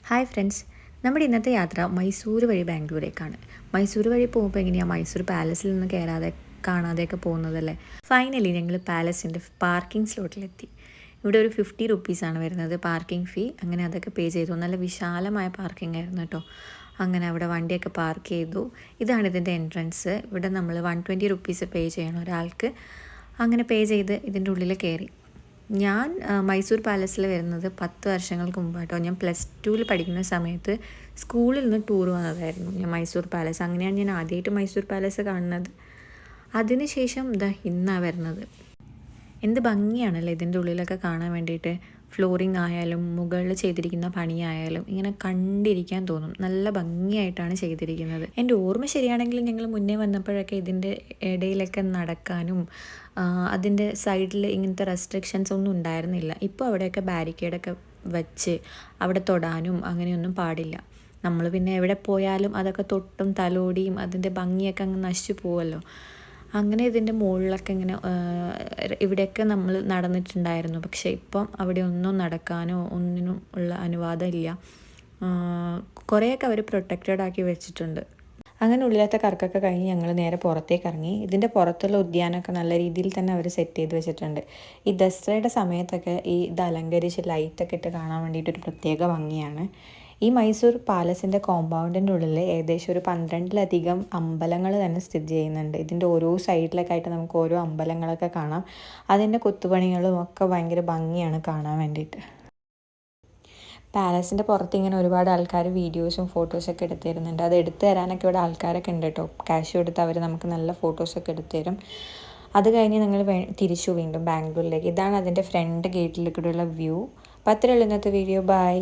Hi friends, നമ്മുടെ ഇന്നത്തെ യാത്ര മൈസൂർ വഴി ബാംഗ്ലൂരേക്കാണ്. മൈസൂർ വഴി പോകുമ്പോൾ എങ്ങനെയാണ് മൈസൂർ പാലസിൽ നിന്ന് കയറാതെ കാണാതെയൊക്കെ പോകുന്നതല്ലേ. ഫൈനലി ഞങ്ങൾ പാലസിൻ്റെ പാർക്കിംഗ് സ്ലോട്ടിലെത്തി. ഇവിടെ ഒരു 50 റുപ്പീസാണ് വരുന്നത് പാർക്കിംഗ് ഫീ. അങ്ങനെ അതൊക്കെ പേ ചെയ്തു. നല്ല വിശാലമായ പാർക്കിംഗ് ആയിരുന്നു കേട്ടോ. അങ്ങനെ അവിടെ വണ്ടിയൊക്കെ പാർക്ക് ചെയ്തു. ഇതാണ് ഇതിൻ്റെ എൻട്രൻസ്. ഇവിടെ നമ്മൾ 120 റുപ്പീസ് പേ ചെയ്യണം ഒരാൾക്ക്. അങ്ങനെ പേ ചെയ്ത് ഇതിൻ്റെ ഉള്ളിൽ കയറി. ഞാൻ മൈസൂർ പാലസിൽ വരുന്നത് 10 വർഷങ്ങൾക്ക് മുമ്പാട്ടോ. ഞാൻ +2 പഠിക്കുന്ന സമയത്ത് സ്കൂളിൽ നിന്ന് ടൂർ വന്നതായിരുന്നു ഞാൻ മൈസൂർ പാലസ്. അങ്ങനെയാണ് ഞാൻ ആദ്യമായിട്ട് മൈസൂർ പാലസ് കാണുന്നത്. അതിനുശേഷം ഇന്നാണ് വരുന്നത്. എന്ത് ഭംഗിയാണല്ലേ ഇതിൻ്റെ ഉള്ളിലൊക്കെ കാണാൻ വേണ്ടിയിട്ട്. ഫ്ലോറിങ് ആയാലും മുകളിൽ ചെയ്തിരിക്കുന്ന പണിയായാലും ഇങ്ങനെ കണ്ടിരിക്കാൻ തോന്നും. നല്ല ഭംഗിയായിട്ടാണ് ചെയ്തിരിക്കുന്നത്. എൻ്റെ ഓർമ്മ ശരിയാണെങ്കിൽ ഞങ്ങൾ മുന്നേ വന്നപ്പോഴൊക്കെ ഇതിൻ്റെ ഇടയിലൊക്കെ നടക്കാനും അതിൻ്റെ സൈഡിൽ ഇങ്ങനത്തെ റെസ്ട്രിക്ഷൻസ് ഒന്നും ഉണ്ടായിരുന്നില്ല. ഇപ്പോൾ അവിടെയൊക്കെ ബാരിക്കേഡൊക്കെ വെച്ച് അവിടെ തൊടാനും അങ്ങനെയൊന്നും പാടില്ല. നമ്മൾ പിന്നെ എവിടെ പോയാലും അതൊക്കെ തൊട്ടും തലോടിയും അതിൻ്റെ ഭംഗിയൊക്കെ അങ്ങ് നശിച്ചു പോവുമല്ലോ. അങ്ങനെ ഇതിൻ്റെ മുകളിലൊക്കെ ഇങ്ങനെ ഇവിടെയൊക്കെ നമ്മൾ നടന്നിട്ടുണ്ടായിരുന്നു. പക്ഷേ ഇപ്പം അവിടെ ഒന്നും നടക്കാനോ ഒന്നിനും ഉള്ള അനുവാദമില്ല. കുറേയൊക്കെ അവർ പ്രൊട്ടക്റ്റഡ് ആക്കി വെച്ചിട്ടുണ്ട്. അങ്ങനെ ഉള്ളിലത്തെ കറക്കൊക്കെ കഴിഞ്ഞ് ഞങ്ങൾ നേരെ പുറത്തേക്ക് ഇറങ്ങി. ഇതിൻ്റെ പുറത്തുള്ള ഉദ്യാനമൊക്കെ നല്ല രീതിയിൽ തന്നെ അവർ സെറ്റ് ചെയ്ത് വെച്ചിട്ടുണ്ട്. ഈ ദസറയുടെ സമയത്തൊക്കെ ഇത് അലങ്കരിച്ച് ലൈറ്റൊക്കെ ഇട്ട് കാണാൻ വേണ്ടിയിട്ടൊരു പ്രത്യേക ഭംഗിയാണ്. ഈ മൈസൂർ പാലസിൻ്റെ കോമ്പൗണ്ടിൻ്റെ ഉള്ളിൽ ഏകദേശം ഒരു 12ലധികം അമ്പലങ്ങൾ തന്നെ സ്ഥിതി ചെയ്യുന്നുണ്ട്. ഇതിൻ്റെ ഓരോ സൈഡിലൊക്കെ ആയിട്ട് നമുക്ക് ഓരോ അമ്പലങ്ങളൊക്കെ കാണാം. അതിൻ്റെ കൊത്തുപണികളും ഒക്കെ ഭയങ്കര ഭംഗിയാണ് കാണാൻ വേണ്ടിയിട്ട്. പാലസിൻ്റെ പുറത്ത് ഇങ്ങനെ ഒരുപാട് ആൾക്കാർ വീഡിയോസും ഫോട്ടോസൊക്കെ എടുത്ത് തരുന്നുണ്ട്. അത് എടുത്തു തരാനൊക്കെ ഇവിടെ ആൾക്കാരൊക്കെ ഉണ്ട് കേട്ടോ. ക്യാഷ് കൊടുത്ത് അവർ നമുക്ക് നല്ല ഫോട്ടോസൊക്കെ എടുത്തു തരും. അത് കഴിഞ്ഞ് ഞങ്ങൾ തിരിച്ചു വീണ്ടും ബാംഗ്ലൂരിലേക്ക്. ഇതാണ് അതിൻ്റെ ഫ്രണ്ട് ഗേറ്റിൽ കൂടെയുള്ള വ്യൂ. അപ്പോൾ അത്രയേ ഉള്ളൂ ഇന്നത്തെ വീഡിയോ. ബൈ.